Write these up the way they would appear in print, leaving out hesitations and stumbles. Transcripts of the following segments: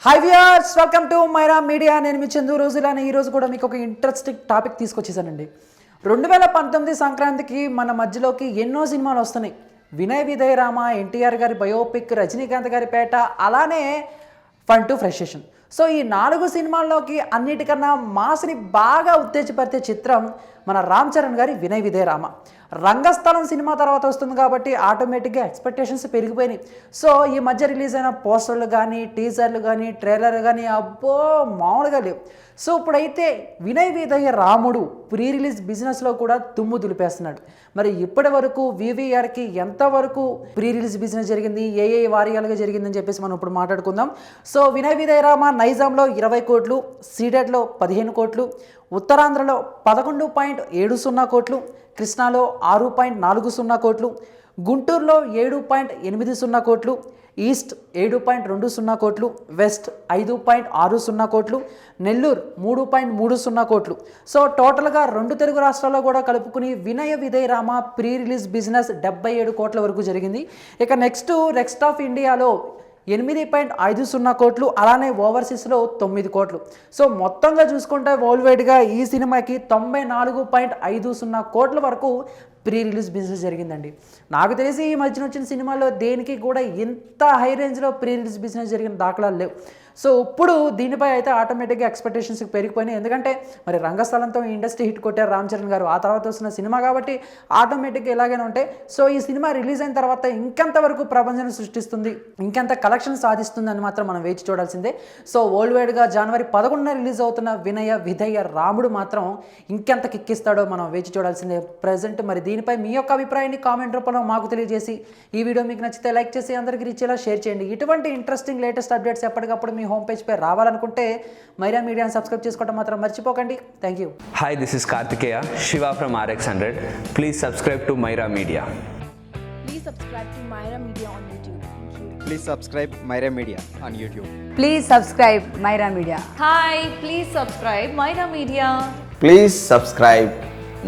Hi viewers, welcome to Myra Media. నేను మీ చందు రోజులానే ఈరోజు కూడా మీకు ఒక ఇంట్రెస్టింగ్ టాపిక్ తీసుకొచ్చేసానండి. 2019 సంక్రాంతికి మన మధ్యలోకి ఎన్నో సినిమాలు వస్తున్నాయి. వినయ్ విధేయ రామ, ఎన్టీఆర్ గారి బయోపిక్, రజనీకాంత్ గారి పేట, అలానే ఫన్ టు ఫ్రెషేషన్. సో ఈ 4 సినిమాల్లోకి అన్నిటికన్నా మాస్ని బాగా ఉత్తేజపరిచే చిత్రం మన రామ్ చరణ్ గారి వినయ్ విధేయ రామ. రంగస్థలం సినిమా తర్వాత వస్తుంది కాబట్టి ఆటోమేటిక్గా ఎక్స్పెక్టేషన్స్ పెరిగిపోయినాయి. సో ఈ మధ్య రిలీజ్ అయిన పోస్టర్లు కానీ, టీజర్లు కానీ, ట్రైలర్లు కానీ అబ్బో మామూలుగా లేవు. సో ఇప్పుడైతే వినయ్ విధేయ రాముడు ప్రీ రిలీజ్ బిజినెస్లో కూడా దుమ్ము దులిపేస్తున్నాడు. మరి ఇప్పటి వరకు వివిఆర్కి ఎంతవరకు ప్రీ రిలీజ్ బిజినెస్ జరిగింది, ఏ వారియాలుగా జరిగిందని చెప్పేసి మనం ఇప్పుడు మాట్లాడుకుందాం. సో వినయ్ విధేయ రామ నైజాంలో 20 కోట్లు, సీడెడ్లో 15 కోట్లు, ఉత్తరాంధ్రలో 11.70 కోట్లు, కృష్ణాలో 6.40 కోట్లు, గుంటూరులో 7.80 కోట్లు, ఈస్ట్ 7.20 కోట్లు, వెస్ట్ 5.60 కోట్లు, నెల్లూరు 3.30 కోట్లు. సో టోటల్గా 2 తెలుగు రాష్ట్రాల్లో కూడా కలుపుకుని Vinaya Vidheya Rama pre release business 77 కోట్ల వరకు జరిగింది. ఇక నెక్స్ట్ ఆఫ్ ఇండియాలో 8.50 కోట్లు, అలానే ఓవర్సీస్లో 9 కోట్లు. సో మొత్తంగా చూసుకుంటే వరల్డ్ వైడ్గా ఈ సినిమాకి 94.50 కోట్ల వరకు ప్రీ రిలీజ్ బిజినెస్ జరిగిందండి. నాకు తెలిసి ఈ మధ్యన వచ్చిన సినిమాల్లో దేనికి కూడా ఇంత హై రేంజ్లో ప్రీ రిలీజ్ బిజినెస్ జరిగిన దాఖలాలు లేవు. సో ఇప్పుడు దీనిపై అయితే ఆటోమేటిక్గా ఎక్స్పెక్టేషన్స్ పెరిగిపోయినాయి. ఎందుకంటే మరి రంగస్థలంతో ఇండస్ట్రీ హిట్ కొట్టారు రామ్ చరణ్ గారు. ఆ తర్వాత వస్తున్న సినిమా కాబట్టి ఆటోమేటిక్గా ఇలాగైనా ఉంటాయి. సో ఈ సినిమా రిలీజ్ అయిన తర్వాత ఇంకెంతవరకు ప్రపంచాన్ని సృష్టిస్తుంది, ఇంకెంత కలెక్షన్ సాధిస్తుంది అని మాత్రం మనం వేచి చూడాల్సిందే. సో వరల్డ్ వైడ్గా జనవరి 11న రిలీజ్ అవుతున్న వినయ విధేయ రాముడు మాత్రం ఇంకెంత కిక్కిస్తాడో మనం వేచి చూడాల్సిందే. ప్రజెంట్ మరి దీనిపై మీ యొక్క అభిప్రాయాన్ని కామెంట్ రూపంలో మాకు తెలియజేసి, ఈ వీడియో మీకు నచ్చితే లైక్ చేసి అందరికీ రీచ్ అయ్యేలా షేర్ చేయండి. ఇటువంటి ఇంట్రెస్టింగ్ లేటెస్ట్ అప్డేట్స్ ఎప్పటికప్పుడు మీ హోమ్ పేజ్ పై రావాలనుకుంటే మైరా మీడియాని సబ్స్క్రైబ్ చేసుకోవడం మాత్రం మర్చిపోకండి. Thank you. Hi, this is Kartikeya Shiva from RX100. Please subscribe to Myra Media. Please subscribe to Myra Media on YouTube. Thank you. Please subscribe Myra Media on YouTube. Please subscribe Myra Media. Hi, please subscribe Myra Media. Please subscribe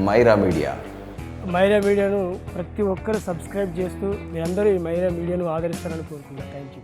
Myra Media. Myra మీడియాను ప్రతి ఒక్కరు subscribe చేస్తూ మీ అందరూ ఈ మైరా మీడియాను ఆదరిస్తారని కోరుకుంటున్నాను. Thank you.